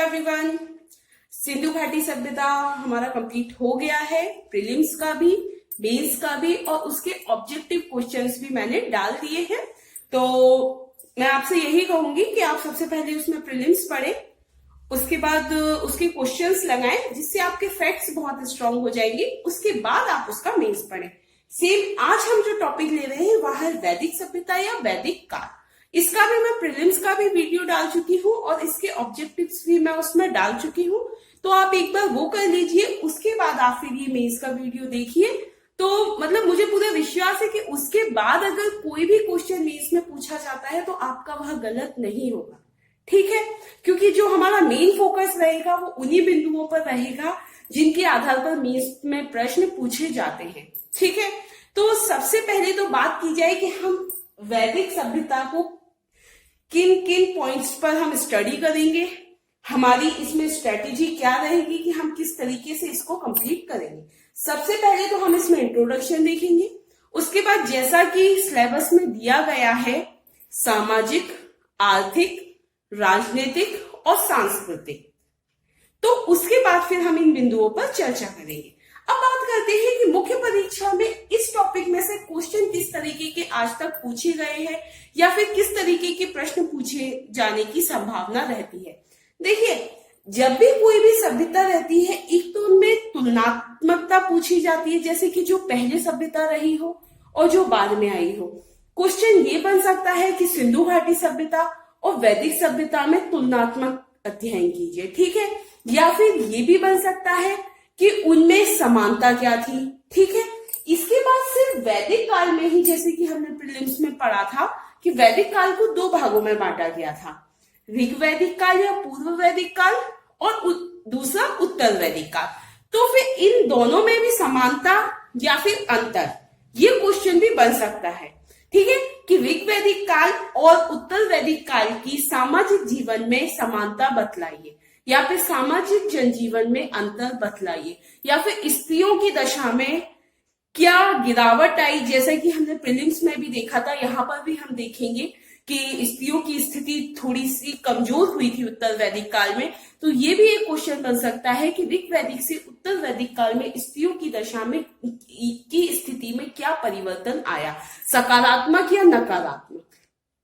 Everyone. Sindhu घाटी सभ्यता हमारा कंप्लीट हो गया है, प्रीलिम्स का भी, मेंस का भी, और उसके ऑब्जेक्टिव क्वेश्चंस भी मैंने डाल दिए हैं। तो मैं आपसे यही कहूंगी कि आप सबसे पहले उसमें प्रीलिम्स पढ़ें, उसके बाद उसके क्वेश्चंस लगाएं जिससे आपके फैक्ट्स बहुत स्ट्रांग हो जाएंगे। उसके बाद आप उसका मेंस पढ़ें। सेम आज हम जो टॉपिक ले रहे हैं वह है वैदिक सभ्यता या वैदिक काल। इसका भी मैं प्रीलिम्स का भी वीडियो डाल चुकी हूँ और इसके ऑब्जेक्टिव्स भी मैं उसमें डाल चुकी हूँ, तो आप एक बार वो कर लीजिए। उसके बाद आप फिर ये मेंस का वीडियो देखिए। तो मतलब मुझे पूरा विश्वास है कि उसके बाद अगर कोई भी क्वेश्चन मेंस में पूछा जाता है तो आपका वह गलत नहीं होगा, ठीक है? क्योंकि जो हमारा मेन फोकस रहेगा वो उन्हीं बिंदुओं पर रहेगा जिनके आधार पर मेंस में प्रश्न पूछे जाते हैं, ठीक है? तो सबसे पहले तो बात की जाए कि हम वैदिक सभ्यता को किन किन पॉइंट्स पर हम स्टडी करेंगे, हमारी इसमें स्ट्रेटेजी क्या रहेगी कि हम किस तरीके से इसको कंप्लीट करेंगे। सबसे पहले तो हम इसमें इंट्रोडक्शन देखेंगे। उसके बाद जैसा कि सिलेबस में दिया गया है, सामाजिक, आर्थिक, राजनीतिक और सांस्कृतिक, तो उसके बाद फिर हम इन बिंदुओं पर चर्चा करेंगे। अब बात करते हैं कि मुख्य परीक्षा में इस टॉपिक में से क्वेश्चन किस तरीके के आज तक पूछे गए हैं या फिर किस तरीके के प्रश्न पूछे जाने की संभावना रहती है। देखिए, जब भी कोई भी सभ्यता रहती है, एक तो उनमें तुलनात्मकता पूछी जाती है, जैसे कि जो पहले सभ्यता रही हो और जो बाद में आई हो। क्वेश्चन ये बन सकता है कि सिंधु घाटी सभ्यता और वैदिक सभ्यता में तुलनात्मक अध्ययन कीजिए, ठीक है? या फिर ये भी बन सकता है कि उनमें समानता क्या थी, ठीक है? इसके बाद सिर्फ वैदिक काल में ही, जैसे कि हमने प्रीलिम्स में पढ़ा था कि वैदिक काल को दो भागों में बांटा गया था, ऋग वैदिक काल या पूर्व वैदिक काल और दूसरा उत्तर वैदिक काल। तो फिर इन दोनों में भी समानता या फिर अंतर, ये क्वेश्चन भी बन सकता है, ठीक है? कि ऋग वैदिक काल और उत्तर वैदिक काल की सामाजिक जीवन में समानता बतलाइए, या फिर सामाजिक जनजीवन में अंतर बतलाइए, या फिर स्त्रियों की दशा में क्या गिरावट आई, जैसा कि हमने प्रीलिम्स में भी देखा था। यहाँ पर भी हम देखेंगे कि स्त्रियों की स्थिति थोड़ी सी कमजोर हुई थी उत्तर वैदिक काल में। तो ये भी एक क्वेश्चन बन सकता है कि ऋग वैदिक से उत्तर वैदिक काल में स्त्रियों की दशा में की स्थिति में क्या परिवर्तन आया, सकारात्मक या नकारात्मक,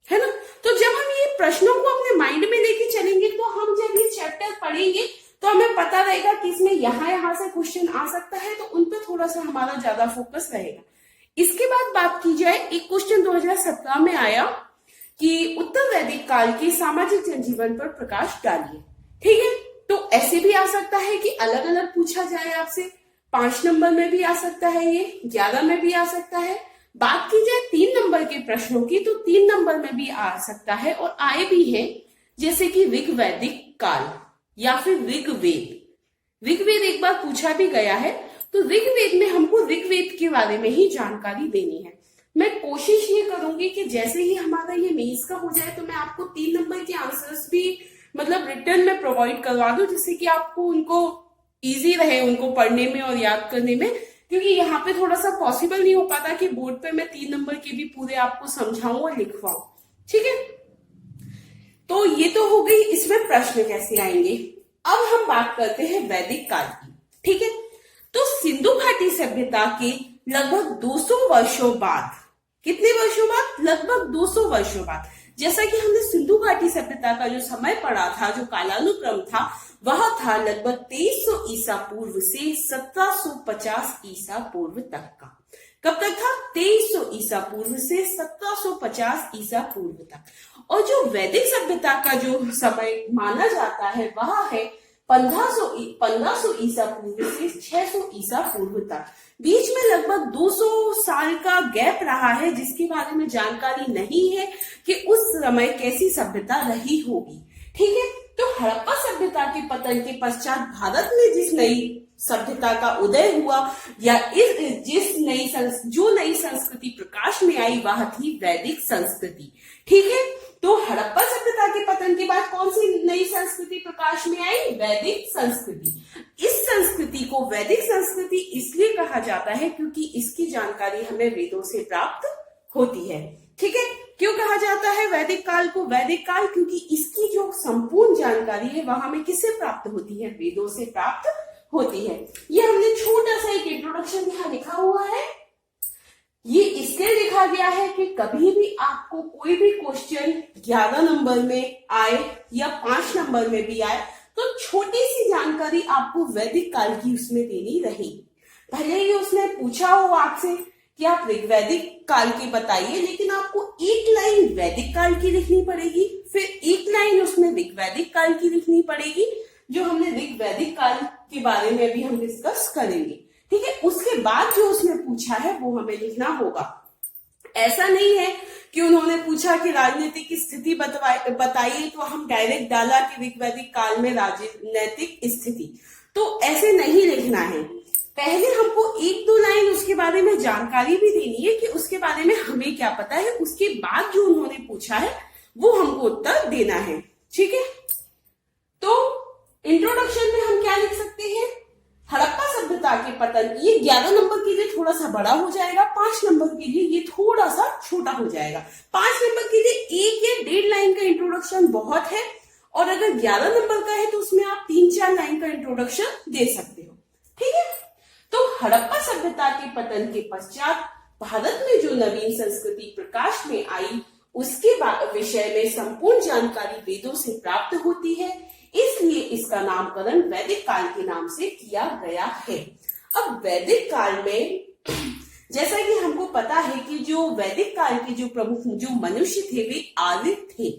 है ना? तो जब हम ये प्रश्नों को अपने माइंड में लेके चलेंगे तो हम जब ये चैप्टर पढ़ेंगे तो हमें पता रहेगा कि इसमें यहाँ से क्वेश्चन आ सकता है, तो उन पर थोड़ा सा हमारा ज्यादा फोकस रहेगा। इसके बाद बात की जाए, एक क्वेश्चन 2017 में आया कि उत्तर वैदिक काल के सामाजिक जनजीवन पर प्रकाश डालिए, ठीक है? तो ऐसे भी आ सकता है कि अलग अलग पूछा जाए आपसे, 5 नंबर में भी आ सकता है, ये 11 में भी आ सकता है। बात की जाए 3 नंबर के प्रश्नों की, तो 3 नंबर में भी आ सकता है और आए भी है, जैसे कि ऋग वैदिक काल या फिर ऋग्वेद। ऋग्वेद एक बार पूछा भी गया है, तो ऋग्वेद में हमको ऋग्वेद के बारे में ही जानकारी देनी है। मैं कोशिश ये करूंगी कि जैसे ही हमारा ये मेंस का हो जाए तो मैं आपको 3 नंबर के आंसर्स भी मतलब रिटर्न में प्रोवाइड करवा दूं, जिससे कि आपको उनको इजी रहे उनको पढ़ने में और याद करने में। क्योंकि यहाँ पे थोड़ा सा पॉसिबल नहीं हो पाता कि बोर्ड पे मैं 3 नंबर के भी पूरे आपको समझाऊं और लिखवाऊं, ठीक है? तो ये तो हो गई इसमें प्रश्न कैसे आएंगे। अब हम बात करते हैं वैदिक काल की, ठीक है? तो सिंधु घाटी सभ्यता के लगभग 200 वर्षों बाद, कितने वर्षों बाद? लगभग 200 वर्षों बाद, जैसा कि हमने सिंधु घाटी सभ्यता का जो समय पढ़ा था, जो कालानुक्रम था, वह था लगभग 2300 ईसा पूर्व से 1750 ईसा पूर्व तक का। कब तक था? 2300 ईसा पूर्व से 1750 ईसा पूर्व तक। और जो वैदिक सभ्यता का जो समय माना जाता है वह है 1500 ईसा पूर्व से 600 ईसा पूर्व तक। बीच में लगभग 200 साल का गैप रहा है, जिसके बारे में जानकारी नहीं है कि उस समय कैसी सभ्यता रही होगी, ठीक है? तो हड़प्पा सभ्यता के पतन के पश्चात भारत में जिस नई सभ्यता का उदय हुआ या जो नई संस्कृति प्रकाश में आई वह थी वैदिक संस्कृति, ठीक है? तो हड़प्पा सभ्यता के पतन के बाद कौन सी नई संस्कृति प्रकाश में आई? वैदिक संस्कृति। इस संस्कृति को वैदिक संस्कृति इसलिए कहा जाता है क्योंकि इसकी जानकारी हमें वेदों से प्राप्त होती है। ठीक है। क्यों कहा जाता है वैदिक काल को वैदिक काल? क्योंकि इसकी जो संपूर्ण जानकारी है वह हमें किससे प्राप्त होती है? वेदों से प्राप्त होती है। ये हमने छोटा सा एक इंट्रोडक्शन यहाँ लिखा हुआ है। ये इसलिए लिखा गया है कि कभी भी आपको कोई भी क्वेश्चन 11 नंबर में आए या 5 नंबर में भी आए तो छोटी सी जानकारी आपको वैदिक काल की उसमें देनी रहेगी। भले ही उसने पूछा हो आपसे कि आप ऋग्वैदिक काल की बताइए, लेकिन आपको एक लाइन वैदिक काल की लिखनी पड़ेगी, फिर एक लाइन उसमें ऋग्वैदिक काल की लिखनी पड़ेगी, जो हमने ऋग्वैदिक काल के बारे में भी हम डिस्कस करेंगे। ठीक है। उसके बाद जो उसने पूछा है वो हमें लिखना होगा। ऐसा नहीं है कि उन्होंने पूछा कि राजनीतिक स्थिति बताइए तो हम डायरेक्ट डाला कि ऋग्वैदिक काल में राजनीतिक स्थिति, तो ऐसे नहीं लिखना है। पहले हमको एक दो लाइन उसके बारे में जानकारी भी देनी है कि उसके बारे में हमें क्या पता है, उसके बाद जो उन्होंने पूछा है वो हमको उत्तर देना है। ठीक है। तो इंट्रोडक्शन में हम क्या लिख सकते हैं? हड़प्पा सभ्यता के पतन, ये 11 नंबर के लिए थोड़ा सा बड़ा हो जाएगा, 5 नंबर के लिए ये थोड़ा सा छोटा हो जाएगा। 5 नंबर के लिए 1 या 1.5 लाइन का इंट्रोडक्शन बहुत है, और अगर 11 नंबर का है तो उसमें आप 3-4 लाइन का इंट्रोडक्शन दे सकते हो। ठीक है। तो हड़प्पा सभ्यता के पतन के पश्चात भारत में जो नवीन संस्कृति प्रकाश में आई उसके विषय में संपूर्ण जानकारी वेदों से प्राप्त होती है, इसलिए इसका नामकरण वैदिक काल के नाम से किया गया है। अब वैदिक काल में जैसा कि हमको पता है कि जो वैदिक काल के जो प्रमुख जो मनुष्य थे वे आर्य थे।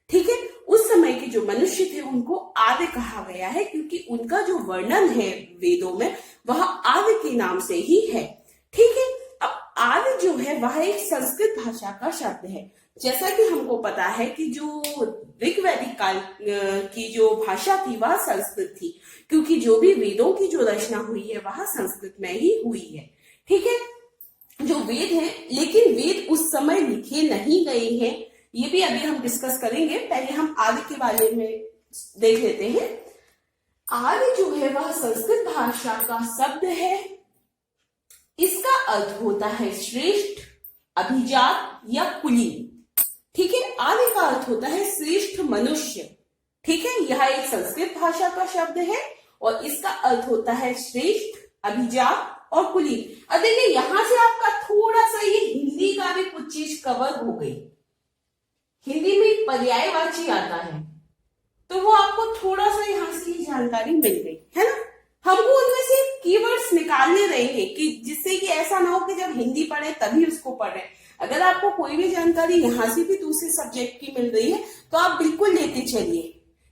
ठीक है। उस समय के जो मनुष्य थे उनको आर्य कहा गया है, क्योंकि उनका जो वर्णन है वेदों में वह आर्य के नाम से ही है। ठीक है। अब आर्य जो है वह एक संस्कृत भाषा का शब्द है। जैसा कि हमको पता है कि जो ऋग्वैदिक काल की जो भाषा थी वह संस्कृत थी, क्योंकि जो भी वेदों की जो रचना हुई है वह संस्कृत में ही हुई है। ठीक है। जो वेद है, लेकिन वेद उस समय लिखे नहीं गए हैं, ये भी अभी हम डिस्कस करेंगे। पहले हम आर्य के बारे में देख लेते हैं। आर्य जो है वह संस्कृत भाषा का शब्द है। इसका अर्थ होता है श्रेष्ठ, अभिजात या कुलीन। ठीक है। आर्य का अर्थ होता है श्रेष्ठ मनुष्य। ठीक है। यह एक संस्कृत भाषा का शब्द है और इसका अर्थ होता है श्रेष्ठ, अभिजात और कुलीन। अब देखिए यहां से आपका थोड़ा सा ये हिंदी का भी कुछ चीज कवर हो गई। हिंदी में पर्यायवाची आता है तो वो आपको थोड़ा सा यहाँ से जानकारी मिल गई है ना। हमको उनमें से कीवर्ड्स निकालने रहेंगे कि जिससे कि ऐसा ना हो कि जब हिंदी पढ़े तभी उसको पढ़े। अगर आपको कोई भी जानकारी यहाँ से भी दूसरे सब्जेक्ट की मिल रही है तो आप बिल्कुल लेते चलिए,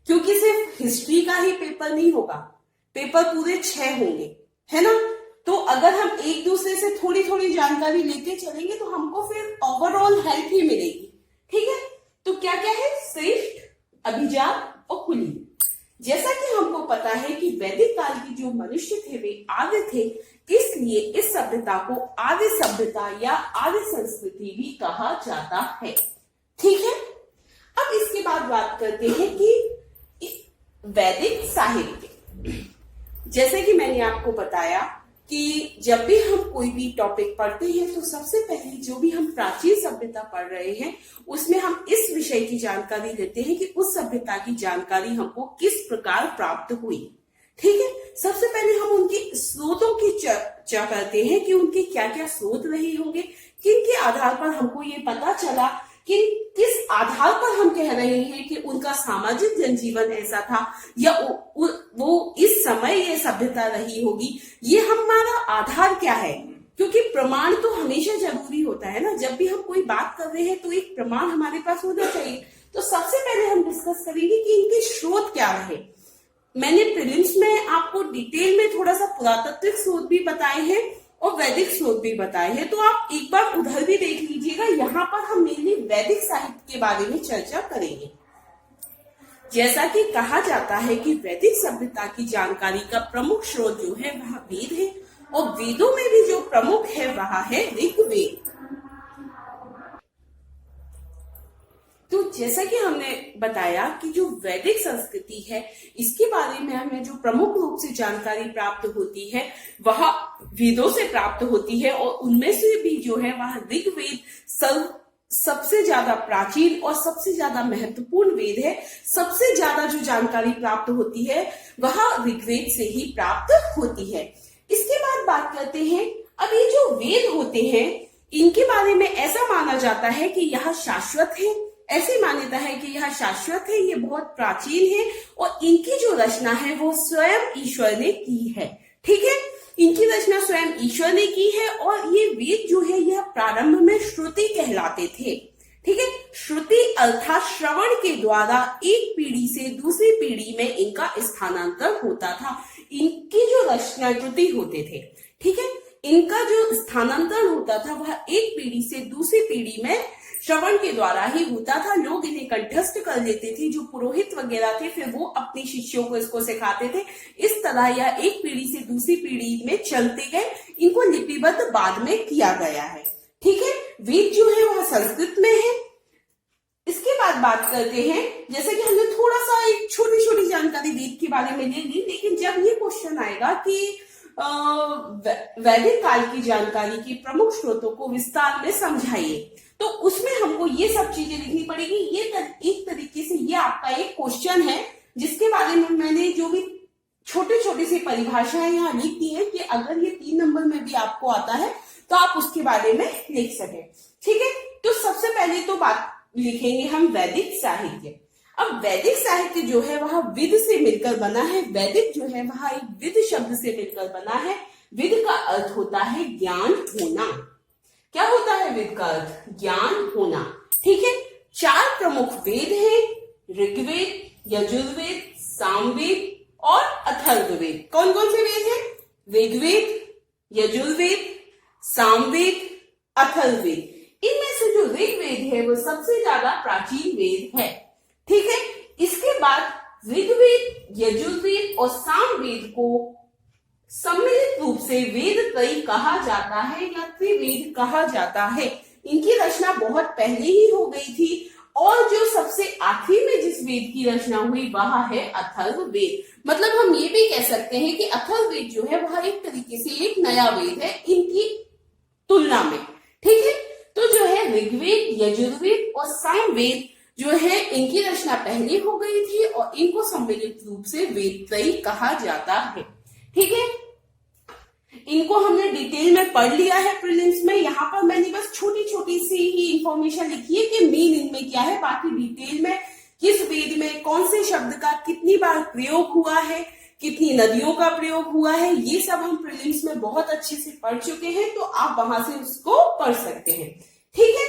क्योंकि सिर्फ हिस्ट्री का ही पेपर नहीं होगा, पेपर पूरे 6 होंगे, है ना। तो अगर हम एक दूसरे से थोड़ी थोड़ी जानकारी लेते चलेंगे तो हमको फिर ओवरऑल हेल्प ही मिलेगी। ठीक है। तो क्या क्या है? श्रेष्ठ, अभिजात और कुलीन। जैसा कि हमको पता है कि वैदिक काल के जो मनुष्य थे वे आर्य थे, इसलिए इस सभ्यता को आर्य सभ्यता या आर्य संस्कृति भी कहा जाता है। ठीक है। अब इसके बाद बात करते हैं कि वैदिक साहित्य। जैसे कि मैंने आपको बताया कि जब भी हम कोई भी टॉपिक पढ़ते हैं तो सबसे पहले जो भी हम प्राचीन सभ्यता पढ़ रहे हैं उसमें हम इस विषय की जानकारी लेते हैं कि उस सभ्यता की जानकारी हमको किस प्रकार प्राप्त हुई। ठीक है। सबसे पहले हम उनके स्रोतों की चर्चा करते हैं कि उनके क्या क्या स्रोत रहे होंगे, किन के आधार पर हमको ये पता चला कि किस आधार पर हम कह रहे हैं कि उनका सामाजिक जनजीवन ऐसा था या वो इस समय ये सभ्यता रही होगी। ये हमारा आधार क्या है, क्योंकि प्रमाण तो हमेशा जरूरी होता है ना। जब भी हम कोई बात कर रहे हैं तो एक प्रमाण हमारे पास होना चाहिए। तो सबसे पहले हम डिस्कस करेंगे कि इनके स्रोत क्या रहे। मैंने प्रीलिम्स में आपको डिटेल में थोड़ा सा पुरातात्विक स्रोत भी बताए हैं और वैदिक स्रोत भी बताए हैं, तो आप एक बार उधर भी देख लीजिएगा। यहाँ पर हम मेनली वैदिक साहित्य के बारे में चर्चा करेंगे। जैसा कि कहा जाता है कि वैदिक सभ्यता की जानकारी का प्रमुख स्रोत जो है वह वेद है, और वेदों में भी जो प्रमुख है वह है ऋग्वेद। तो जैसा कि हमने बताया कि जो वैदिक संस्कृति है इसके बारे में हमें जो प्रमुख रूप से जानकारी प्राप्त होती है वह वेदों से प्राप्त होती है, और उनमें से भी जो है वह ऋग्वेद सबसे ज्यादा प्राचीन और सबसे ज्यादा महत्वपूर्ण वेद है। सबसे ज्यादा जो जानकारी प्राप्त होती है वह ऋग्वेद से ही प्राप्त होती है। इसके बाद बात करते हैं, अब ये जो वेद होते हैं इनके बारे में ऐसा माना जाता है कि यह शाश्वत है। ऐसी मान्यता है कि यह शाश्वत है, ये बहुत प्राचीन है और इनकी जो रचना है वो स्वयं ईश्वर ने की है। ठीक है, इनकी रचना स्वयं ईश्वर ने की है और ये वेद जो है यह प्रारंभ में श्रुति कहलाते थे। ठीक है, श्रुति अर्थात श्रवण के द्वारा एक पीढ़ी से दूसरी पीढ़ी में इनका स्थानांतरण होता था। इनकी जो रचना कृति होते थे, ठीक है, इनका जो स्थानांतरण होता था वह एक पीढ़ी से दूसरी पीढ़ी में श्रवण के द्वारा ही होता था। लोग इन्हें कंठस्थ कर लेते थे, जो पुरोहित वगैरह थे फिर वो अपने शिष्यों को इसको सिखाते थे। इस तरह यह एक पीढ़ी से दूसरी पीढ़ी में चलते गए। इनको लिपिबद्ध बाद में किया गया है। ठीक है, वेद जो है वह संस्कृत में है। इसके बाद बात करते हैं, जैसे कि हमने थोड़ा सा एक छोटी छोटी जानकारी वेद के बारे में ले ली, लेकिन जब ये क्वेश्चन आएगा कि वैदिक काल की जानकारी के प्रमुख स्रोतों को विस्तार में समझाइए, तो उसमें हमको ये सब चीजें लिखनी पड़ेगी। ये एक तरीके से ये आपका एक क्वेश्चन है जिसके बारे में मैंने जो भी छोटे छोटे से परिभाषाएं यहाँ लिख दी है कि अगर ये 3 नंबर में भी आपको आता है तो आप उसके बारे में लिख सके। ठीक है, तो सबसे पहले तो बात लिखेंगे हम वैदिक साहित्य। अब वैदिक साहित्य जो है वह विद से मिलकर बना है। वैदिक जो है वह एक विद शब्द से मिलकर बना है। विद का अर्थ होता है ज्ञान होना। क्या होता है विद का अर्थ? ज्ञान होना। ठीक है, 4 प्रमुख वेद हैं, ऋग्वेद, यजुर्वेद, सामवेद और अथर्ववेद। कौन कौन से वेद हैं? ऋग्वेद, यजुर्वेद, सामवेद, अथर्ववेद। इनमें से जो ऋग्वेद है वो सबसे ज्यादा प्राचीन वेद है। ठीक है, इसके बाद ऋग्वेद, यजुर्वेद और सामवेद को सम्मिलित रूप से वेद त्रयी कहा जाता है या त्रिवेद कहा जाता है। इनकी रचना बहुत पहले ही हो गई थी और जो सबसे आखिरी में जिस वेद की रचना हुई वह है अथर्ववेद। मतलब हम ये भी कह सकते हैं कि अथर्ववेद जो है वह एक तरीके से एक नया वेद है इनकी तुलना में। ठीक है, तो जो है ऋग्वेद, यजुर्वेद और सामवेद जो है इनकी रचना पहले हो गई थी और इनको सम्मिलित रूप से वेद त्रयी कहा जाता है। ठीक है, इनको हमने डिटेल में पढ़ लिया है प्रीलिम्स में। यहाँ पर मैंने बस छोटी छोटी सी ही इंफॉर्मेशन लिखी है कि मेन इनमें क्या है। बाकी डिटेल में किस वेद में कौन से शब्द का कितनी बार प्रयोग हुआ है, कितनी नदियों का प्रयोग हुआ है, ये सब हम प्रीलिम्स में बहुत अच्छे से पढ़ चुके हैं, तो आप वहां से उसको पढ़ सकते हैं। ठीक है,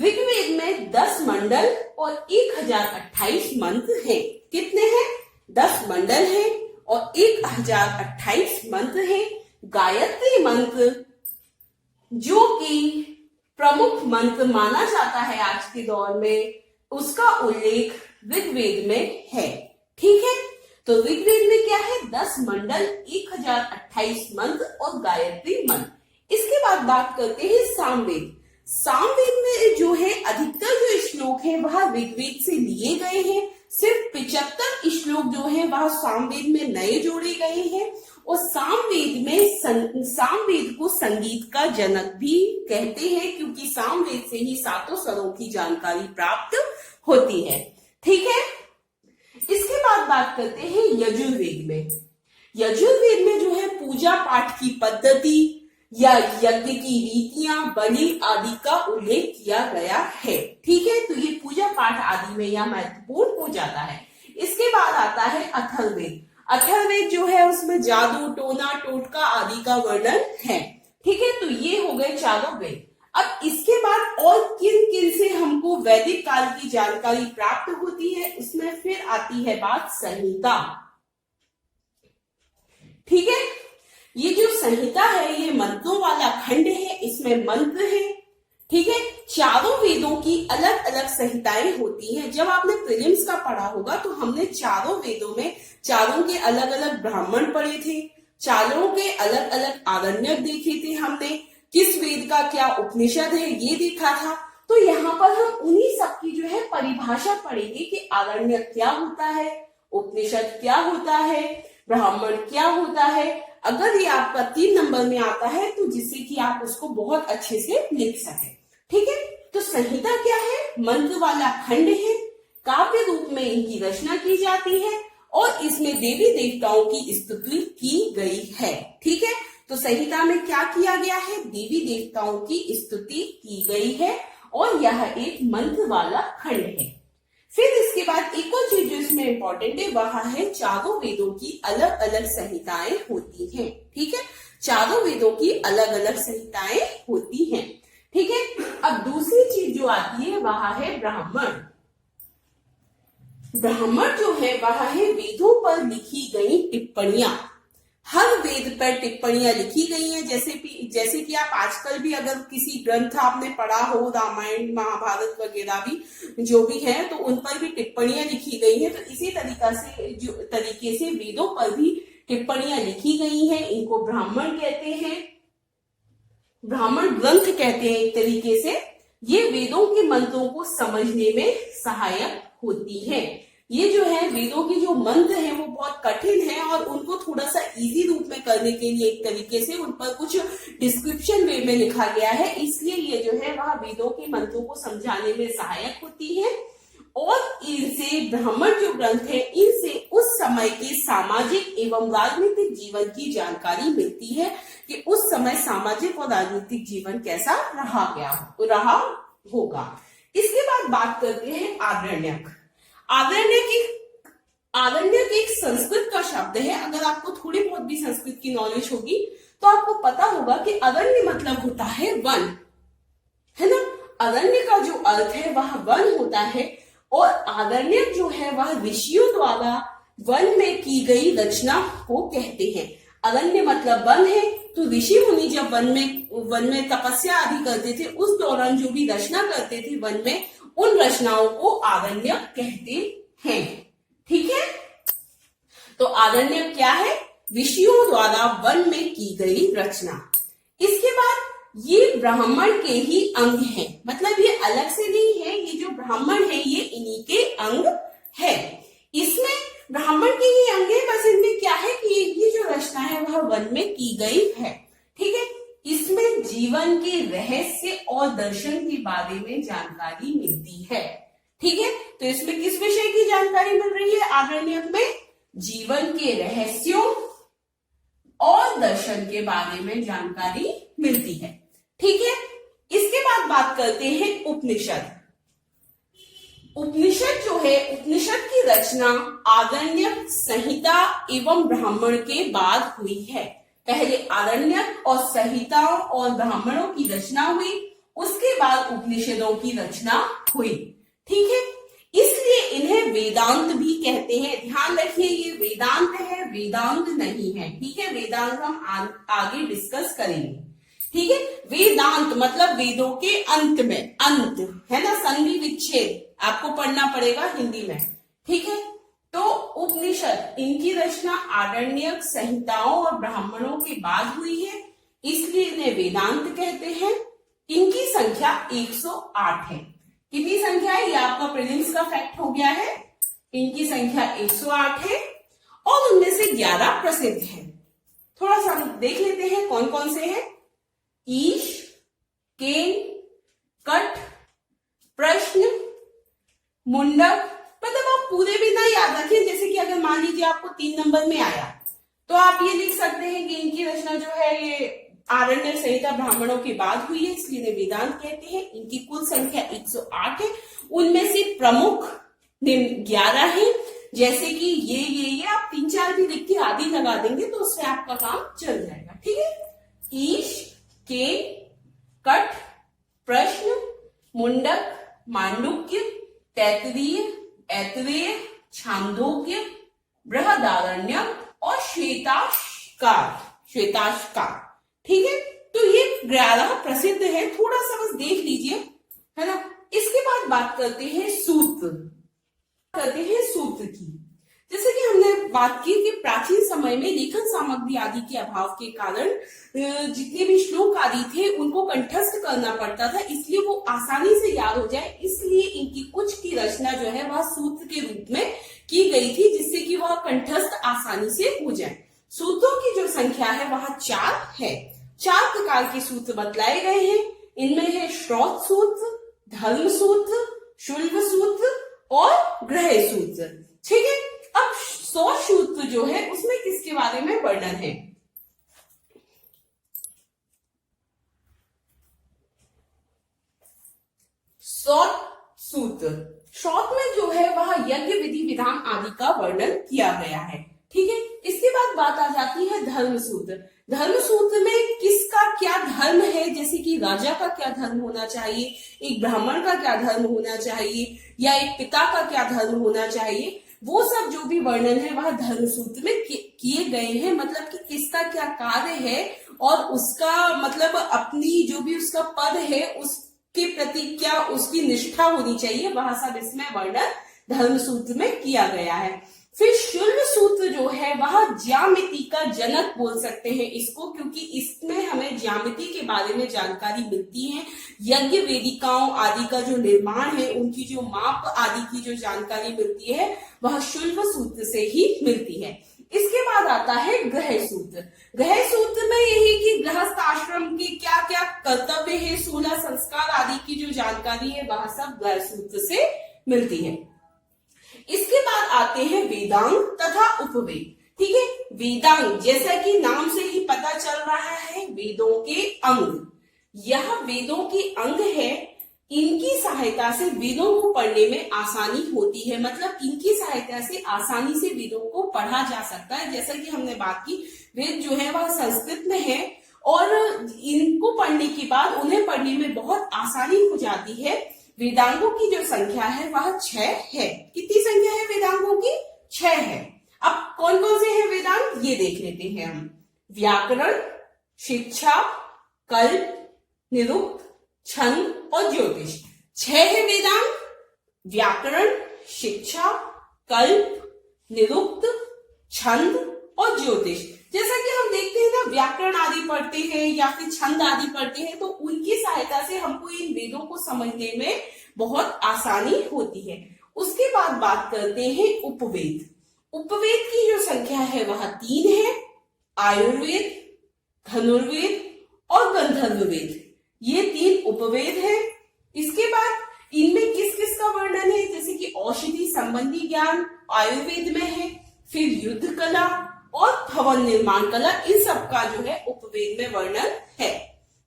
ऋग्वेद में 10 मंडल और 1028 मंत्र हैं। कितने हैं? 10 मंडल हैं और 1028 मंत्र हैं। गायत्री मंत्र जो कि प्रमुख मंत्र माना जाता है आज के दौर में, उसका उल्लेख ऋग्वेद में है। ठीक है, तो ऋग्वेद में क्या है? 10 मंडल, 1028 मंत्र और गायत्री मंत्र। इसके बाद बात करते हैं सामवेद। सामवेद में जो है अधिकतर जो श्लोक है वह ऋग्वेद से लिए गए हैं। सिर्फ 75 श्लोक जो है वह सामवेद में नए जोड़े गए हैं और सामवेद को संगीत का जनक भी कहते हैं, क्योंकि सामवेद से ही 7 स्वरों की जानकारी प्राप्त होती है। ठीक है, इसके बाद बात करते हैं यजुर्वेद में। यजुर्वेद में जो है पूजा पाठ की पद्धति या यज्ञ की रीतियां, बलि आदि का उल्लेख किया गया है। ठीक है, तो ये पूजा पाठ आदि में यह महत्वपूर्ण हो जाता है। इसके बाद आता है अथर्ववेद। अथर्ववेद जो है उसमें जादू, टोना, टोटका आदि का वर्णन है। ठीक है, तो ये हो गए चारों वेद। अब इसके बाद और किन किन से हमको वैदिक काल की जानकारी प्राप्त होती है, उसमें फिर आती है बात संहिता। ठीक है, ये जो संहिता है ये मंत्रों वाला खंड है, इसमें मंत्र है। ठीक है, चारों वेदों की अलग अलग संहिताएं होती हैं। जब आपने प्रीलिम्स का पढ़ा होगा तो हमने चारों वेदों में चारों के अलग अलग ब्राह्मण पढ़े थे, चारों के अलग अलग आरण्यक देखे थे हमने, किस वेद का क्या उपनिषद है ये देखा था। तो यहाँ पर हम उन्हीं सब की जो है परिभाषा पढ़ेंगे कि आरण्यक क्या होता है, उपनिषद क्या होता है, ब्राह्मण क्या होता है। अगर ये आपका 3 नंबर में आता है तो जिससे कि आप उसको बहुत अच्छे से लिख सके। ठीक है, तो संहिता क्या है? मंत्र वाला खंड है, काव्य रूप में इनकी रचना की जाती है और इसमें देवी देवताओं की स्तुति की गई है। ठीक है, तो संहिता में क्या किया गया है? देवी देवताओं की स्तुति की गई है और यह एक मंत्र वाला खंड है। फिर इसके बाद एक और चीज जो इसमें इंपॉर्टेंट है वह है चारों वेदों की अलग अलग संहिताएं होती हैं। ठीक है, चारों वेदों की अलग अलग संहिताएं होती हैं। ठीक है, अब दूसरी चीज जो आती है वह है ब्राह्मण। ब्राह्मण जो है वह है वेदों पर लिखी गई टिप्पणियां। हर वेद पर टिप्पणियां लिखी गई हैं। जैसे कि आप आजकल भी अगर किसी ग्रंथ आपने पढ़ा हो, रामायण महाभारत वगैरह भी जो भी है, तो उन पर भी टिप्पणियां लिखी गई हैं। तो इसी तरीके से वेदों पर भी टिप्पणियां लिखी गई हैं। इनको ब्राह्मण कहते हैं, ब्राह्मण ग्रंथ कहते हैं एक तरीके से। ये वेदों के मंत्रों को समझने में सहायक होती है। ये जो है वेदों के जो मंत्र हैं वो बहुत कठिन है और उनको थोड़ा सा इजी रूप में करने के लिए एक तरीके से उन पर कुछ डिस्क्रिप्शन वे में लिखा गया है, इसलिए ये जो है वह वेदों के मंत्रों को समझाने में सहायक होती है। और इनसे ब्राह्मण जो ग्रंथ है इनसे उस समय के सामाजिक एवं राजनीतिक जीवन की जानकारी मिलती है कि उस समय सामाजिक और राजनीतिक जीवन कैसा रहा होगा। इसके बाद बात करते हैं आरण्यक। आरण्यक एक संस्कृत का शब्द है। अगर आपको थोड़ी बहुत भी संस्कृत की नॉलेज होगी तो आपको पता होगा कि अरण्य मतलब होता है वन, है ना। अरण्य का जो अर्थ है वह वन होता है और आरण्यक जो है वह ऋषियों द्वारा वन में की गई रचना को कहते हैं। अरण्य मतलब वन है, तो ऋषि मुनि जब वन में तपस्या आदि करते थे उस दौरान जो भी रचना करते थे वन में, उन रचनाओं को आरण्यक कहते हैं। ठीक है, तो आरण्यक क्या है? ऋषियों द्वारा वन में की गई रचना। इसके बाद ये ब्राह्मण के ही अंग है, मतलब ये अलग से नहीं है, ये जो ब्राह्मण है ये इन्हीं के अंग है। इसमें ब्राह्मण के ही अंग है, बस इनमें क्या है कि ये जो रचना है वह वन में की गई है। ठीक है, इसमें जीवन के रहस्य और दर्शन के बारे में जानकारी मिलती है। ठीक है, तो इसमें किस विषय की जानकारी मिल रही है? आरण्यक में जीवन के रहस्यों और दर्शन के बारे में जानकारी मिलती है। ठीक है, इसके बाद बात करते हैं उपनिषद। उपनिषद जो है, उपनिषद की रचना आरण्यक, संहिता एवं ब्राह्मण के बाद हुई है। पहले आरण्यक और संहिता और ब्राह्मणों की रचना हुई, उसके बाद उपनिषदों की रचना हुई। ठीक है, इसलिए इन्हें वेदांत भी कहते हैं। ध्यान रखिए, ये वेदांत है, वेदांत नहीं है। ठीक है, वेदांत हम आगे डिस्कस करेंगे। ठीक है, वेदांत मतलब वेदों के अंत में, अंत है ना, संधि विच्छेद आपको पढ़ना पड़ेगा हिंदी में। ठीक है, तो उपनिषद इनकी रचना आरण्यक, संहिताओं और ब्राह्मणों के बाद हुई है, इसलिए इन्हें वेदांत कहते हैं। इनकी संख्या 108 है। कितनी संख्या है? ये आपका प्रीलिम्स का फैक्ट हो गया है। इनकी संख्या 108 है और उनमें से 11 प्रसिद्ध है। थोड़ा सा देख लेते हैं कौन कौन से हैं। ईश, केन, कट, प्रश्न, मुंडक। मतलब आप पूरे भी ना याद रखिए, जैसे कि अगर मान लीजिए आपको 3 नंबर में आया तो आप ये लिख सकते हैं कि इनकी रचना जो है ये आरण्यक, संहिता, ब्राह्मणों के बाद हुई है, इसलिए इन्हें वेदांत कहते हैं। इनकी कुल संख्या 108 है। उनमें से प्रमुख 11 है, जैसे कि ये आप 3-4 भी लिख के आदि लगा देंगे तो उससे आपका काम चल जाएगा। ठीक है, ईश, के, कट, प्रश्न, मुंडक, मांडुक्य, तैत्तिरीय, ऐतरेय, छांदोग्य, बृहदारण्यक और श्वेताश्कार। ठीक है, तो ये 11 प्रसिद्ध है। थोड़ा सा बस देख लीजिए, है ना। इसके बाद बात करते हैं सूत्र की। जैसे कि हमने बात की कि प्राचीन समय में लेखन सामग्री आदि के अभाव के कारण जितने भी श्लोक आदि थे उनको कंठस्थ करना पड़ता था, इसलिए वो आसानी से याद हो जाए, इसलिए इनकी कुछ की रचना जो है वह सूत्र के रूप में की गई थी, जिससे कि वह कंठस्थ आसानी से हो जाए। सूत्रों की जो संख्या है वह 4 है। 4 प्रकार के सूत्र बतलाए गए हैं। इनमें है श्रौत सूत्र, धर्म सूत्र, शुल्ब सूत्र और ग्रह सूत्र। ठीक है, अब 100 सूत्र जो है उसमें किसके बारे में वर्णन है? सूत्र, शॉर्ट में जो है वह यज्ञ विधि विधान आदि का वर्णन किया गया है। ठीक है, इसके बाद बात आ जाती है धर्म सूत्र। धर्म सूत्र में किसका क्या धर्म है, जैसे कि राजा का क्या धर्म होना चाहिए, एक ब्राह्मण का क्या धर्म होना चाहिए, या एक पिता का क्या धर्म होना चाहिए, वो सब जो भी वर्णन है वह धर्म सूत्र में किए गए हैं। मतलब कि किसका क्या कार्य है और उसका मतलब अपनी जो भी उसका पद है उसके प्रति क्या उसकी निष्ठा होनी चाहिए, वह सब इसमें वर्णन धर्म सूत्र में किया गया है। फिर शुल्ब सूत्र जो है वह ज्यामिति का जनक बोल सकते हैं इसको, क्योंकि इसमें हमें ज्यामिति के बारे में जानकारी मिलती है। यज्ञ वेदिकाओं आदि का जो निर्माण है, उनकी जो माप आदि की जो जानकारी मिलती है वह शुल्ब सूत्र से ही मिलती है। इसके बाद आता है ग्रह सूत्र। ग्रह सूत्र में यही कि गृहस्थ आश्रम के क्या क्या कर्तव्य है, 16 संस्कार आदि की जो जानकारी है वह सब ग्रह सूत्र से मिलती है। इसके बाद आते हैं वेदांग तथा उपवेद। ठीक है, वेदांग जैसा कि नाम से ही पता चल रहा है, वेदों के अंग। यह वेदों के अंग है, इनकी सहायता से वेदों को पढ़ने में आसानी होती है। मतलब इनकी सहायता से आसानी से वेदों को पढ़ा जा सकता है। जैसा कि हमने बात की, वेद जो है वह संस्कृत में है और इनको पढ़ने के बाद उन्हें पढ़ने में बहुत आसानी हो जाती है। वेदांगों की जो संख्या है वह 6 है। कितनी संख्या है वेदांगों की? 6 है। अब कौन कौन से हैं वेदांग, ये देख लेते हैं हम। व्याकरण, शिक्षा, कल्प, निरुक्त, छंद और ज्योतिष। 6 है वेदांग। व्याकरण, शिक्षा, कल्प, निरुक्त, छंद और ज्योतिष। जैसा कि हम देखते हैं ना, व्याकरण आदि पढ़ते हैं या फिर छंद आदि पढ़ते हैं तो उनकी सहायता से हमको इन वेदों को समझने में बहुत आसानी होती है। उसके बाद बात करते हैं उपवेद। उपवेद की जो संख्या है वह 3 है। आयुर्वेद, धनुर्वेद और गंधर्ववेद, ये 3 उपवेद है। इसके बाद इनमें किस किस का वर्णन है, जैसे कि औषधि संबंधी ज्ञान आयुर्वेद में है, फिर युद्ध कला और भवन निर्माण कला, इन सब का जो है उपवेद में वर्णन है।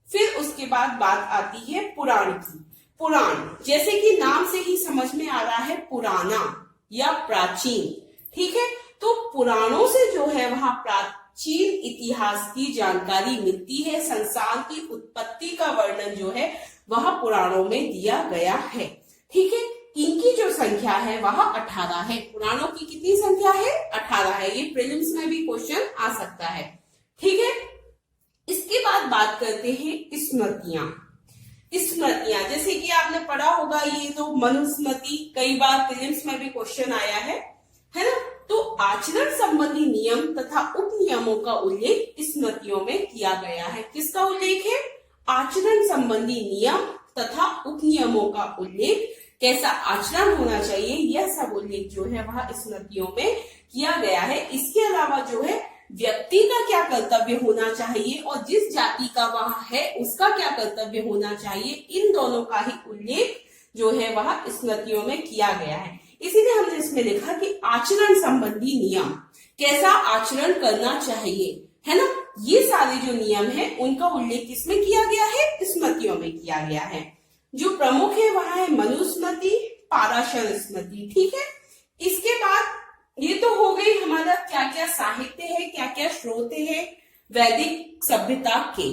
फिर उसके बाद बात आती है पुराण की। पुराण जैसे कि नाम से ही समझ में आ रहा है, पुराना या प्राचीन। ठीक है, तो पुराणों से जो है वहां प्राचीन इतिहास की जानकारी मिलती है। संसार की उत्पत्ति का वर्णन जो है वह पुराणों में दिया गया है। ठीक है, इनकी जो संख्या है वह 18 है। पुराणों की कितनी संख्या है? 18 है। ये प्रीलिम्स में भी क्वेश्चन आ सकता है। ठीक है, इसके बाद बात करते हैं स्मृतियां। स्मृतियां जैसे कि आपने पढ़ा होगा, ये तो मनुस्मृति कई बार प्रीलिम्स में भी क्वेश्चन आया है ना। तो आचरण संबंधी नियम तथा उप नियमों का उल्लेख स्मृतियों में किया गया है। किसका उल्लेख है? आचरण संबंधी नियम तथा उप नियमों का उल्लेख, कैसा आचरण होना चाहिए, यह सब उल्लेख जो है वह स्मृतियों में किया गया है। इसके अलावा जो है व्यक्ति का क्या कर्तव्य होना चाहिए और जिस जाति का वह है उसका क्या कर्तव्य होना चाहिए, इन दोनों का ही उल्लेख जो है वह स्मृतियों में किया गया है। इसीलिए हमने इसमें लिखा कि आचरण संबंधी नियम, कैसा आचरण करना चाहिए, है ना। ये सारे जो नियम है उनका उल्लेख किसमें किया गया है? स्मृतियों में किया गया है। जो प्रमुख है वह है मनुस्मृति, पाराशर स्मृति। ठीक है, इसके बाद ये तो हो गई हमारा क्या क्या साहित्य है, क्या क्या स्रोत है वैदिक सभ्यता के।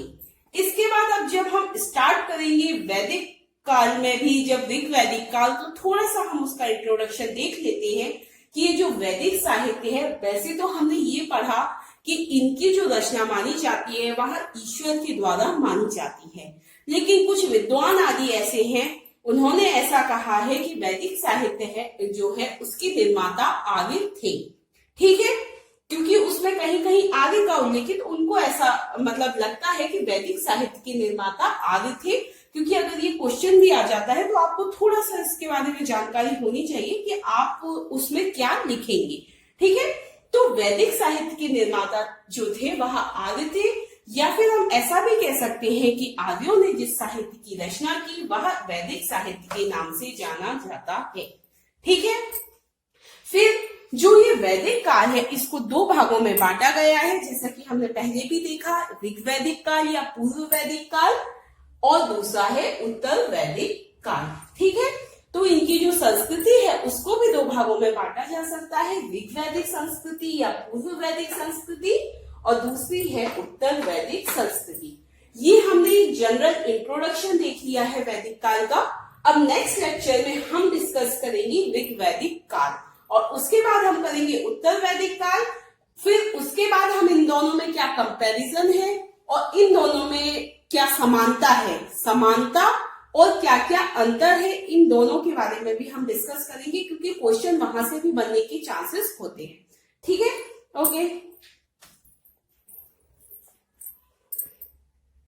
इसके बाद अब जब हम स्टार्ट करेंगे वैदिक काल में भी, जब ऋग वैदिक काल, तो थोड़ा सा हम उसका इंट्रोडक्शन देख लेते हैं कि ये जो वैदिक साहित्य है, वैसे तो हमने ये पढ़ा कि इनकी जो रचना मानी जाती है वह ईश्वर के द्वारा मानी जाती है, लेकिन कुछ विद्वान आदि ऐसे हैं, उन्होंने ऐसा कहा है कि वैदिक साहित्य है जो है उसके निर्माता आर्य थे। ठीक है, क्योंकि उसमें कहीं कहीं आर्य का उल्लेखित, उनको ऐसा मतलब लगता है कि वैदिक साहित्य के निर्माता आर्य थे। क्योंकि अगर ये क्वेश्चन भी आ जाता है तो आपको थोड़ा सा इसके बारे में जानकारी होनी चाहिए कि आप उसमें क्या लिखेंगे। ठीक है, तो वैदिक साहित्य के निर्माता जो थे वह आर्य थे। या फिर हम ऐसा भी कह सकते हैं कि आर्यों ने जिस साहित्य की रचना की वह वैदिक साहित्य के नाम से जाना जाता है। ठीक है, फिर जो ये वैदिक काल है इसको दो भागों में बांटा गया है, जैसा कि हमने पहले भी देखा, ऋग्वैदिक काल या पूर्व वैदिक काल, और दूसरा है उत्तर वैदिक काल। ठीक है, तो इनकी जो संस्कृति है उसको भी दो भागों में बांटा जा सकता है, ऋग्वैदिक संस्कृति या पूर्व वैदिक संस्कृति, और दूसरी है उत्तर वैदिक संस्कृति। ये हमने एक जनरल इंट्रोडक्शन देख लिया है वैदिक काल का। अब नेक्स्ट लेक्चर में हम डिस्कस करेंगे ऋग्वैदिक काल, और उसके बाद हम करेंगे उत्तर वैदिक काल। फिर उसके बाद हम इन दोनों में क्या कंपैरिजन है और इन दोनों में क्या समानता है, समानता और क्या क्या अंतर है, इन दोनों के बारे में भी हम डिस्कस करेंगे, क्योंकि क्वेश्चन वहां से भी बनने के चांसेस होते हैं। ठीक है, ओके।